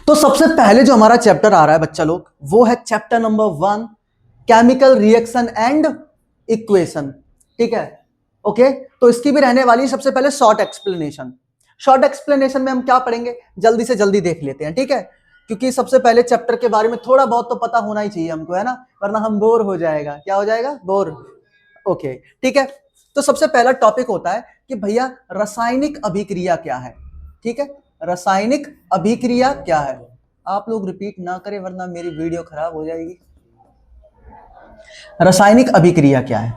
तो सबसे पहले जो हमारा चैप्टर आ रहा है बच्चा लोग, वो है chapter number 1, chemical reaction and equation. ठीक है, ओके। तो इसकी भी रहने वाली सबसे पहले शॉर्ट एक्सप्लेनेशन। शॉर्ट एक्सप्लेनेशन में हम क्या पढ़ेंगे, जल्दी से जल्दी देख लेते हैं, ठीक है, क्योंकि सबसे पहले चैप्टर के बारे में थोड़ा बहुत तो पता होना ही चाहिए हमको, है ना, वरना हम बोर हो जाएगा। क्या हो जाएगा? बोर। ओके, ठीक है। तो सबसे पहला टॉपिक होता है कि भैया रासायनिक अभिक्रिया क्या है। ठीक है, रासायनिक अभिक्रिया क्या है। आप लोग रिपीट ना करें वरना मेरी वीडियो खराब हो जाएगी। रासायनिक अभिक्रिया क्या है,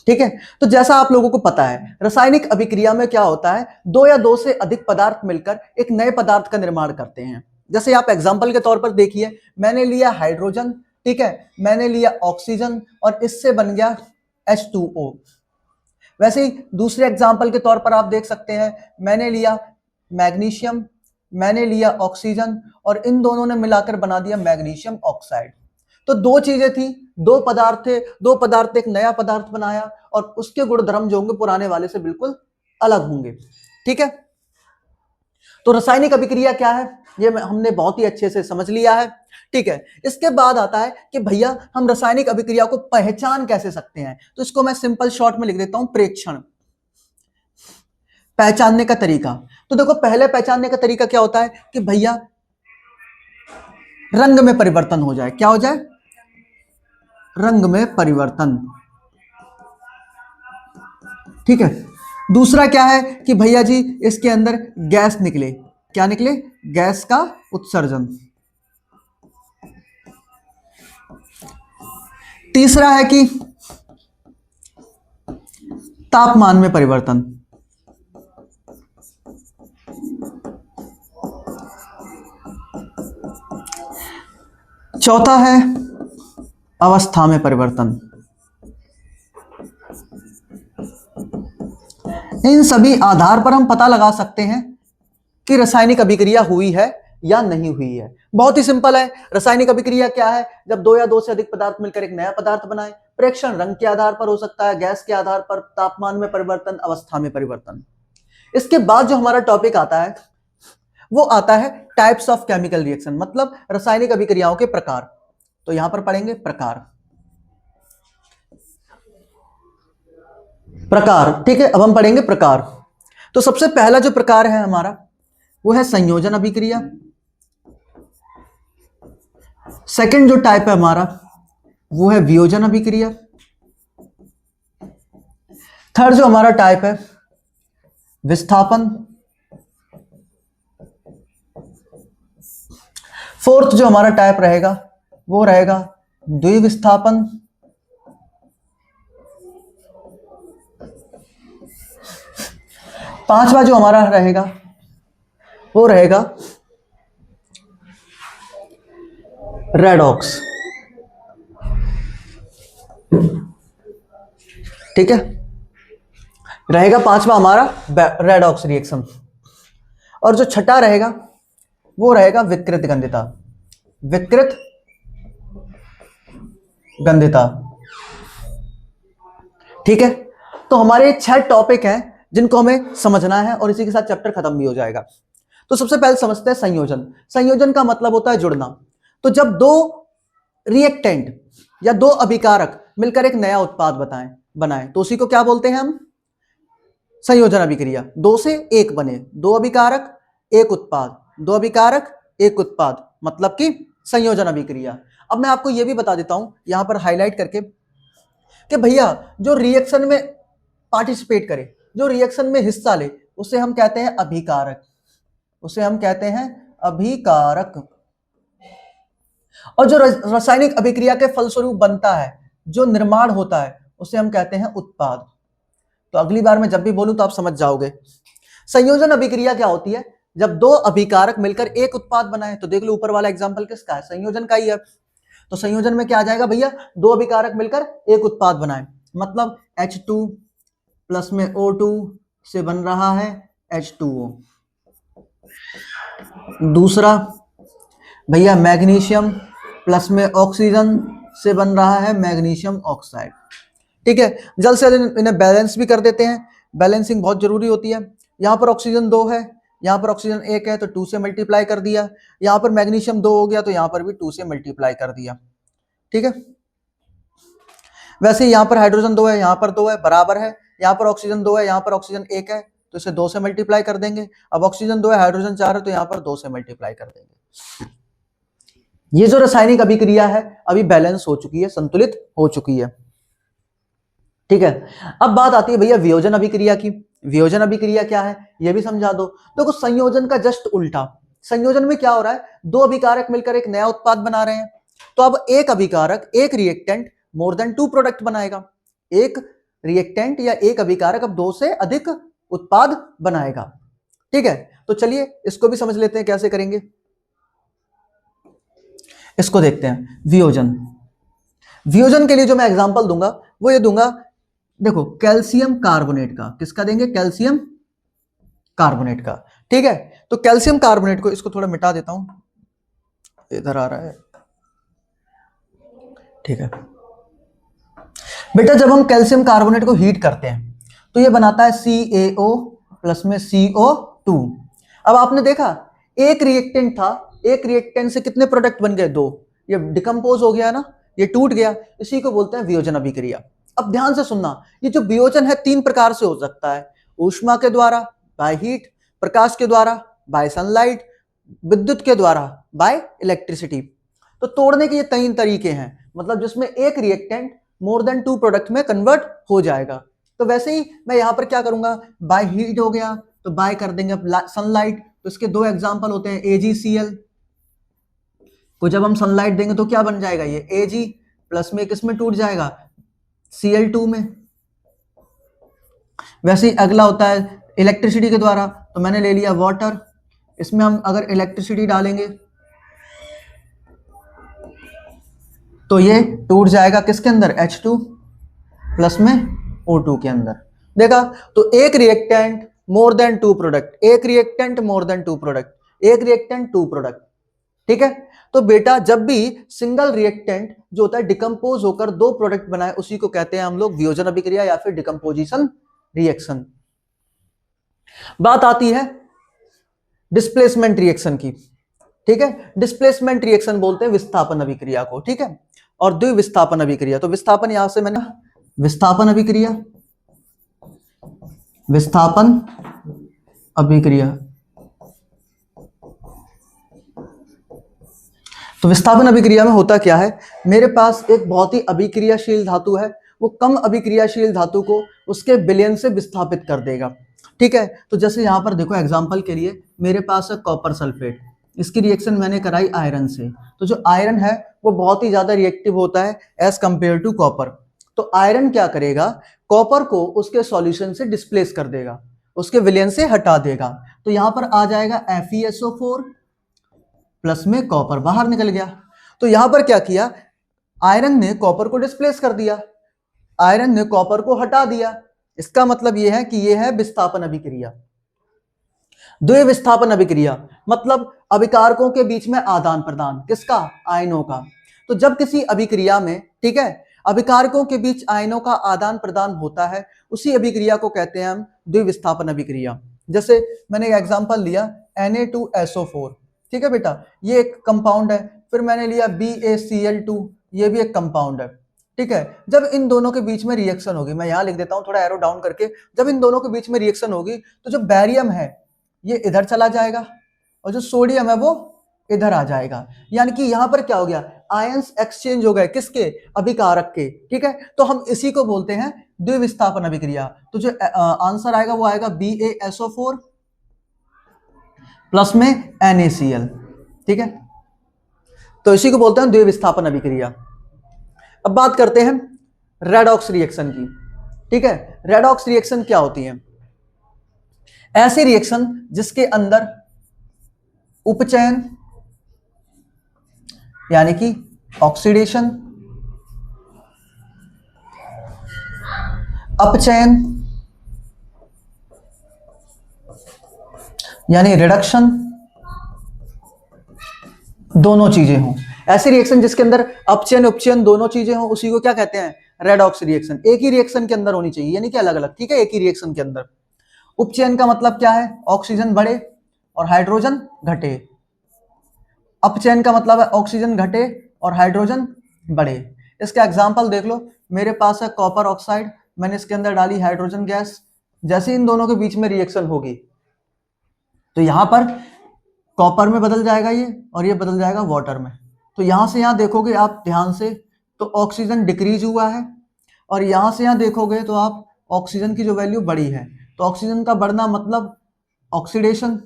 ठीक है। तो जैसा आप लोगों को पता है, रासायनिक अभिक्रिया में क्या होता है, दो या दो से अधिक पदार्थ मिलकर एक नए पदार्थ का निर्माण करते हैं। जैसे आप एग्जांपल के तौर पर देखिए, मैंने लिया हाइड्रोजन, ठीक है, मैंने लिया ऑक्सीजन और इससे बन गया H2O। वैसे ही दूसरे एग्जांपल के तौर पर आप देख सकते हैं, मैंने लिया मैग्नीशियम, मैंने लिया ऑक्सीजन और इन दोनों ने मिलाकर बना दिया मैग्नीशियम ऑक्साइड। तो दो चीजें थी, दो पदार्थ थे, दो पदार्थ एक नया पदार्थ बनाया और उसके गुणधर्म जो होंगे पुराने वाले से बिल्कुल अलग होंगे। ठीक है, तो रासायनिक अभिक्रिया क्या है ये हमने बहुत ही अच्छे से समझ लिया है। ठीक है, इसके बाद आता है कि भैया हम रासायनिक अभिक्रिया को पहचान कैसे सकते हैं। तो इसको मैं सिंपल शॉर्ट में लिख देता हूं, प्रेक्षण। पहचानने का तरीका, तो देखो पहले पहचानने का तरीका क्या होता है कि भैया रंग में परिवर्तन हो जाए। क्या हो जाए? रंग में परिवर्तन। ठीक है, दूसरा क्या है कि भैया जी इसके अंदर गैस निकले। क्या निकले? गैस का उत्सर्जन। तीसरा है कि तापमान में परिवर्तन। चौथा है अवस्था में परिवर्तन। इन सभी आधार पर हम पता लगा सकते हैं कि रासायनिक अभिक्रिया हुई है या नहीं हुई है। बहुत ही सिंपल है। रासायनिक अभिक्रिया क्या है? जब दो या दो से अधिक पदार्थ मिलकर एक नया पदार्थ बनाए। प्रेक्षण रंग के आधार पर हो सकता है, गैस के आधार पर, तापमान में परिवर्तन, अवस्था में परिवर्तन। इसके बाद जो हमारा टॉपिक आता है वो आता है टाइप्स ऑफ केमिकल रिएक्शन, मतलब रासायनिक अभिक्रियाओं के प्रकार। तो यहां पर पढ़ेंगे प्रकार। प्रकार, ठीक है, अब हम पढ़ेंगे प्रकार। तो सबसे पहला जो प्रकार है हमारा वो है संयोजन अभिक्रिया। सेकंड जो टाइप है हमारा वो है वियोजन अभिक्रिया। थर्ड जो हमारा टाइप है विस्थापन। फोर्थ जो हमारा टाइप रहेगा वो रहेगा द्विविस्थापन। पांचवा जो हमारा रहेगा वो रहेगा रेडॉक्स। ठीक है, रहेगा पांचवा हमारा रेडॉक्स रिएक्शन। और जो छठा रहेगा वो रहेगा विकृत गंधिता। विकृत गंधिता। ठीक है, तो हमारे 6 टॉपिक हैं जिनको हमें समझना है और इसी के साथ चैप्टर खत्म भी हो जाएगा। तो सबसे पहले समझते हैं संयोजन। संयोजन का मतलब होता है जुड़ना। तो जब दो रिएक्टेंट या दो अभिकारक मिलकर एक नया उत्पाद बनाएं तो उसी को क्या बोलते हैं हम? संयोजन अभिक्रिया। दो से एक बने, दो अभिकारक एक उत्पाद, दो अभिकारक एक उत्पाद, मतलब कि संयोजन अभिक्रिया। अब मैं आपको यह भी बता देता हूं यहां पर हाईलाइट करके कि भैया जो रिएक्शन में पार्टिसिपेट करे, जो रिएक्शन में हिस्सा ले, उसे हम कहते हैं अभिकारक। उसे हम कहते हैं अभिकारक। और जो रासायनिक अभिक्रिया के फलस्वरूप बनता है, जो निर्माण होता है, उसे हम कहते हैं उत्पाद। तो अगली बार मैं जब भी बोलूं तो आप समझ जाओगे। संयोजन अभिक्रिया क्या होती है? जब दो अभिकारक मिलकर एक उत्पाद बनाए। तो देख लो ऊपर वाला एग्जांपल किसका है? संयोजन का ही है। तो संयोजन में क्या आ जाएगा भैया? दो अभिकारक मिलकर एक उत्पाद बनाए, मतलब H2 प्लस में O2 से बन रहा है H2O। दूसरा भैया मैग्नीशियम प्लस में ऑक्सीजन से बन रहा है मैग्नीशियम ऑक्साइड। ठीक है, जल्द से जल्द इन्हें बैलेंस भी कर देते हैं। बैलेंसिंग बहुत जरूरी होती है। यहां पर ऑक्सीजन 2 है, यहाँ पर ऑक्सीजन 1 है तो 2 से मल्टीप्लाई कर दिया, यहाँ पर मैग्नीशियम 2 हो गया तो यहाँ पर भी 2 से मल्टीप्लाई कर दिया, ठीक है। वैसे ही यहाँ पर हाइड्रोजन 2 है, यहाँ पर 2 है, बराबर है, यहाँ पर ऑक्सीजन 2 है, यहाँ पर ऑक्सीजन 1 है तो इसे 2 से मल्टीप्लाई कर देंगे। अब ऑक्सीजन 2 है, हाइड्रोजन 4 है तो यहाँ पर 2 से मल्टीप्लाई कर देंगे। ये जो रासायनिक अभिक्रिया है अभी बैलेंस हो चुकी है, संतुलित हो चुकी है, ठीक है। अब बात आती है भैया वियोजन अभिक्रिया की। वियोजन अभिक्रिया क्या है ये भी समझा दो। देखो संयोजन का जस्ट उल्टा, संयोजन में क्या हो रहा है, दो अभिकारक मिलकर एक नया उत्पाद बना रहे हैं, तो अब एक अभिकारक, एक रिएक्टेंट मोर देन 2 प्रोडक्ट बनाएगा। एक रिएक्टेंट या एक अभिकारक अब 2 से अधिक उत्पाद बनाएगा, ठीक है। तो चलिए इसको भी समझ लेते हैं कैसे करेंगे, इसको देखते हैं। वियोजन, वियोजन के लिए जो मैं एग्जांपल दूंगा वो ये दूंगा, देखो कैल्शियम कार्बोनेट का, किसका देंगे, कैल्शियम कार्बोनेट का, ठीक है। तो कैल्शियम कार्बोनेट को, इसको थोड़ा मिटा देता हूं, इधर आ रहा है, ठीक है। बेटा जब हम कैल्शियम कार्बोनेट को हीट करते हैं तो ये बनाता है CaO प्लस में CO2। अब आपने देखा एक रिएक्टेंट था, एक रिएक्टेंट से कितने प्रोडक्ट बन गए, 2, ये डिकम्पोज हो गया ना, ये टूट गया, इसी को बोलते हैं वियोजन अभिक्रिया। अब ध्यान से सुनना, ये जो वियोजन है 3 प्रकार से हो सकता है, ऊष्मा के द्वारा बाय हीट, प्रकाश के द्वारा बाय सनलाइट, विद्युत के द्वारा बाय इलेक्ट्रिसिटी। तो तोड़ने के ये 3 तरीके हैं, मतलब जिसमें एक रिएक्टेंट मोर देन 2 प्रोडक्ट में कन्वर्ट हो जाएगा। तो वैसे ही मैं यहां पर क्या करूंगा, बाय हीट हो गया तो बाय कर देंगे सनलाइट, तो इसके 2 एग्जांपल होते हैं AgCl को जब हम सनलाइट देंगे तो क्या बन जाएगा, ये Ag प्लस में किसमें टूट जाएगा, Cl2 में। वैसे ही अगला होता है इलेक्ट्रिसिटी के द्वारा, तो मैंने ले लिया वाटर, इसमें हम अगर इलेक्ट्रिसिटी डालेंगे तो ये टूट जाएगा किसके अंदर, H2 प्लस में O2 के अंदर। देखा, तो एक रिएक्टेंट मोर देन 2 प्रोडक्ट, एक रिएक्टेंट मोर देन 2 प्रोडक्ट, एक रिएक्टेंट 2 प्रोडक्ट, ठीक है। तो बेटा जब भी सिंगल रिएक्टेंट जो होता है डिकम्पोज होकर 2 प्रोडक्ट बनाए, उसी को कहते हैं हम लोग वियोजन अभिक्रिया या फिर डिकम्पोजिशन रिएक्शन। बात आती है डिस्प्लेसमेंट रिएक्शन की, ठीक है। डिस्प्लेसमेंट रिएक्शन बोलते हैं विस्थापन अभिक्रिया को, ठीक है। और द्विविस्थापन अभिक्रिया, तो विस्थापन यहां से मैंने, विस्थापन अभिक्रिया, विस्थापन अभिक्रिया, तो विस्थापन अभिक्रिया में होता क्या है, मेरे पास एक बहुत ही अभिक्रियाशील धातु है, वो कम अभिक्रियाशील धातु को उसके विलयन से विस्थापित कर देगा, ठीक है। तो जैसे यहां पर देखो एग्जांपल के लिए मेरे पास है कॉपर सल्फेट, इसकी रिएक्शन मैंने कराई आयरन से, तो जो आयरन है वो बहुत ही ज्यादा रिएक्टिव होता है एज कंपेयर टू कॉपर। तो आयरन क्या करेगा, कॉपर को उसके सॉल्यूशन से डिस्प्लेस कर देगा, उसके विलयन से हटा देगा। तो यहां पर आ जाएगा FeSO4 प्लस में कॉपर बाहर निकल गया। तो यहां पर क्या किया, आयरन ने कॉपर को डिस्प्लेस कर दिया, आयरन ने कॉपर को हटा दिया। इसका मतलब यह है कि यह है विस्थापन अभिक्रिया। द्विविस्थापन अभिक्रिया मतलब अभिकारकों के बीच में आदान प्रदान, किसका, आयनों का। तो जब किसी अभिक्रिया में, ठीक है, अभिकारकों के बीच आयनों का आदान प्रदान होता है, उसी अभिक्रिया को कहते हैं हम द्विविस्थापन अभिक्रिया। जैसे मैंने एग्जांपल लिया Na2SO4, ठीक है बेटा, ये एक कंपाउंड है। फिर मैंने लिया BaCl2, ये भी एक कंपाउंड है, ठीक है। जब इन दोनों के बीच में रिएक्शन होगी, मैं यहां लिख देता हूं थोड़ा एरो डाउन करके, जब इन दोनों के बीच में रिएक्शन होगी तो जो बैरियम है ये इधर चला जाएगा और जो सोडियम है वो इधर आ जाएगा। यानी कि यहां पर क्या हो गया, आयंस एक्सचेंज हो गए, किसके, अभिकारक के, ठीक है। तो हम इसी को बोलते हैं द्विविस्थापन अभिक्रिया। तो जो आंसर आएगा वो आएगा BaSO4 प्लस में NaCl, ठीक है। तो इसी को बोलते हैं द्विविस्थापन अभिक्रिया। अब बात करते हैं रेडॉक्स रिएक्शन की, ठीक है। रेडॉक्स रिएक्शन क्या होती है, ऐसी रिएक्शन जिसके अंदर उपचयन यानी कि ऑक्सीडेशन, अपचयन यानी रिडक्शन, दोनों चीजें हों। ऐसी रिएक्शन जिसके अंदर अपचयन उपचयन दोनों चीजें हों, उसी को क्या कहते हैं, रेडॉक्स रिएक्शन। एक ही रिएक्शन के अंदर होनी चाहिए, यानी कि अलग अलग, ठीक है, एक ही रिएक्शन के अंदर। उपचयन का मतलब क्या है, ऑक्सीजन बढ़े, और हाइड्रोजन घटे। अपचयन का मतलब है ऑक्सीजन घटे और हाइड्रोजन बढ़े। इसका एग्जाम्पल देख लो, मेरे पास है कॉपर ऑक्साइड, मैंने इसके अंदर डाली हाइड्रोजन गैस, जैसे इन दोनों के बीच में रिएक्शन होगी तो यहां पर कॉपर में बदल जाएगा ये और ये बदल जाएगा वाटर में। तो यहां से यहां देखोगे आप ध्यान से तो ऑक्सीजन डिक्रीज हुआ है, और यहां से यहां देखोगे तो आप ऑक्सीजन की जो वैल्यू बढ़ी है। तो ऑक्सीजन का बढ़ना मतलब ऑक्सीडेशन,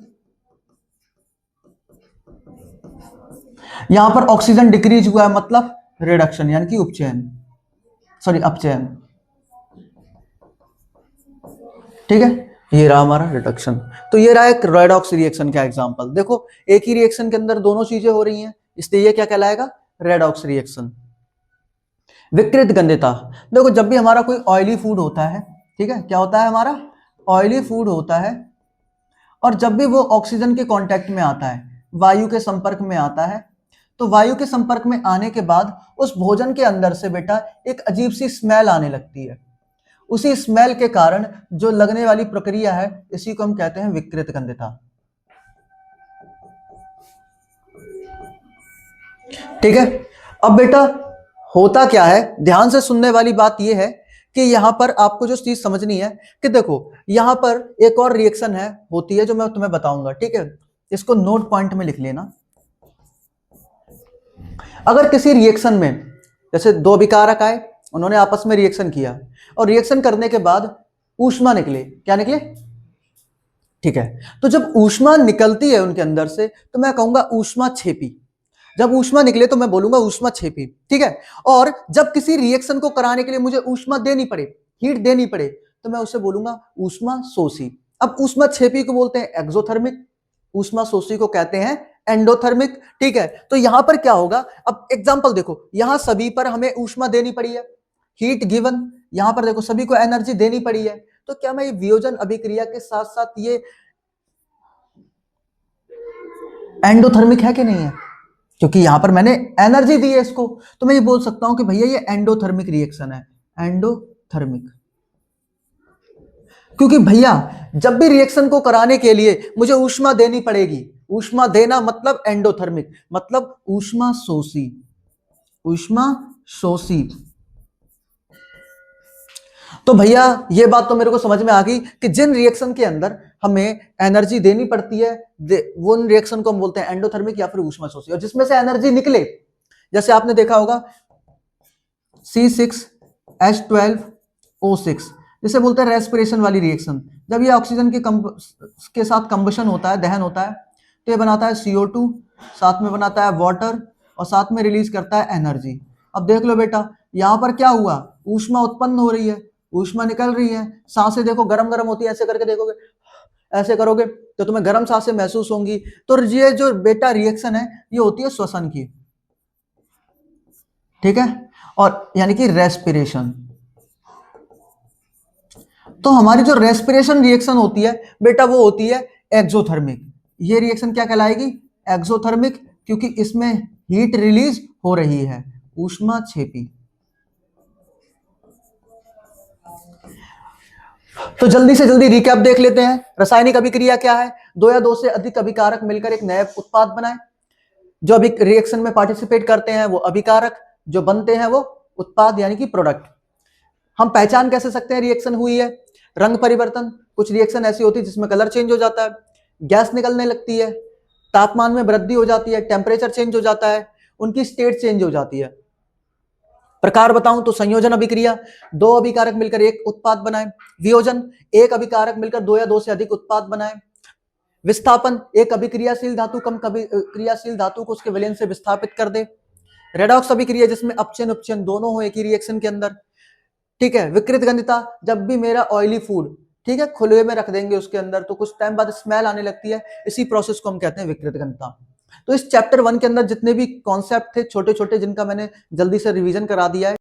यहां पर ऑक्सीजन डिक्रीज हुआ है मतलब रिडक्शन यानी कि उपचयन, सॉरी अपचयन। ठीक है, ये रहा हमारा रिडक्शन। तो ये रहा एक रेडॉक्स रिएक्शन का एग्जांपल। देखो एक ही रिएक्शन के अंदर दोनों चीजें हो रही हैं, इसलिए ये क्या कहलाएगा, रेडॉक्स रिएक्शन। विकृत गंध्यता, देखो जब भी हमारा कोई ऑयली फूड होता है, ठीक है, क्या होता है हमारा ऑयली फूड होता है, और जब भी वो ऑक्सीजन के कांटेक्ट में आता है, वायु के संपर्क में आता है, तो वायु के संपर्क में आने के बाद उस भोजन के अंदर से बेटा एक अजीब सी स्मेल आने लगती है। उसी स्मेल के कारण जो लगने वाली प्रक्रिया है, इसी को हम कहते हैं विकृत गंध्यता। ठीक है, अब बेटा होता क्या है, ध्यान से सुनने वाली बात यह है कि यहां पर आपको जो चीज समझनी है कि देखो यहां पर एक और रिएक्शन है होती है जो मैं तुम्हें बताऊंगा। ठीक है, इसको नोट पॉइंट में लिख लेना। अगर किसी रिएक्शन में जैसे दो अभिकारक आए, उन्होंने आपस में रिएक्शन किया और रिएक्शन करने के बाद ऊष्मा निकले, क्या निकले, ठीक है, तो जब ऊष्मा निकलती है उनके अंदर से तो मैं कहूंगा ऊष्मा छेपी। जब ऊष्मा निकले तो मैं बोलूंगा ऊष्मा छेपी। ठीक है, और जब किसी रिएक्शन को कराने के लिए मुझे ऊष्मा देनी पड़े, हीट देनी पड़े, तो मैं उसे बोलूंगा ऊष्मा शोषी। अब ऊष्मा छेपी को बोलते हैं एक्सोथर्मिक, ऊष्मा शोषी को कहते हैं एंडोथर्मिक। ठीक है, तो यहां पर क्या होगा, अब एग्जांपल देखो, यहां सभी पर हमें ऊष्मा देनी पड़ी है, हीट गिवन, यहां पर देखो सभी को एनर्जी देनी पड़ी है, तो क्या मैं ये वियोजन अभिक्रिया के साथ साथ ये एंडोथर्मिक है कि नहीं है, क्योंकि यहां पर मैंने एनर्जी दी है इसको, तो मैं ये बोल सकता हूं कि भैया ये एंडोथर्मिक रिएक्शन है, एंडोथर्मिक। क्योंकि भैया जब भी रिएक्शन को कराने के लिए मुझे ऊष्मा देनी पड़ेगी, ऊष्मा देना मतलब एंडोथर्मिक, मतलब ऊष्मा शोषी, ऊष्मा शोषी। तो भैया ये बात तो मेरे को समझ में आ गई कि जिन रिएक्शन के अंदर हमें एनर्जी देनी पड़ती है वो रिएक्शन को हम बोलते हैं एंडोथर्मिक या फिर ऊष्मा शोषी। और जिसमें से एनर्जी निकले, जैसे आपने देखा होगा C6H12O6, जिसे बोलते हैं रेस्पिरेशन वाली रिएक्शन। जब ये ऑक्सीजन के साथ कंबशन होता है, दहन होता है, तो ये बनाता है CO2, साथ में बनाता है वाटर और साथ में रिलीज करता है एनर्जी। अब देख लो बेटा यहां पर क्या हुआ, ऊष्मा उत्पन्न हो रही है, ऊष्मा निकल रही है, सांसें देखो गरम गरम होती है, ऐसे करके देखोगे, ऐसे करोगे तो तुम्हें गरम सांसें महसूस होंगी। तो ये जो बेटा रिएक्शन है ये होती है श्वसन की। ठीक है, और यानी कि रेस्पिरेशन। तो हमारी जो रेस्पिरेशन रिएक्शन होती है बेटा वो होती है एक्सोथर्मिक। ये रिएक्शन क्या कहलाएगी, एक्सोथर्मिक, क्योंकि इसमें हीट रिलीज हो रही है, ऊष्मा छेपी। तो जल्दी से जल्दी रिकैप देख लेते हैं। रासायनिक अभिक्रिया क्या है, दो या दो से अधिक अभिकारक मिलकर एक नया उत्पाद बनाए। जो अभी रिएक्शन में पार्टिसिपेट करते हैं वो अभिकारक, जो बनते हैं वो उत्पाद यानी कि प्रोडक्ट। हम पहचान कैसे सकते हैं रिएक्शन हुई है, रंग परिवर्तन, कुछ रिएक्शन ऐसी होती है जिसमें कलर चेंज हो जाता है, गैस निकलने लगती है, तापमान में वृद्धि हो जाती है, टेम्परेचर चेंज हो जाता है, उनकी स्टेट चेंज हो जाती है। प्रकार बताऊं तो संयोजन अभिक्रिया, दो अभिकारक मिलकर एक उत्पाद बनाए। वियोजन, एक अभिकारक मिलकर दो या दो से अधिक उत्पाद बनाए। विस्थापन, एक अभिक्रियाशील धातु कम क्रियाशील धातु को उसके विलयन से विस्थापित कर दे। रेडॉक्स अभिक्रिया जिसमें अपचयन उपचयन दोनों हो एक ही रिएक्शन के अंदर। ठीक है, विकृत गंध्यता, जब भी मेरा ऑयली फूड, ठीक है, खुले में रख देंगे उसके अंदर तो कुछ टाइम बाद स्मेल आने लगती है, इसी प्रोसेस को हम कहते हैं विकृत गंध्यता। तो इस चैप्टर 1 के अंदर जितने भी कॉन्सेप्ट थे छोटे छोटे, जिनका मैंने जल्दी से रिवीजन करा दिया है,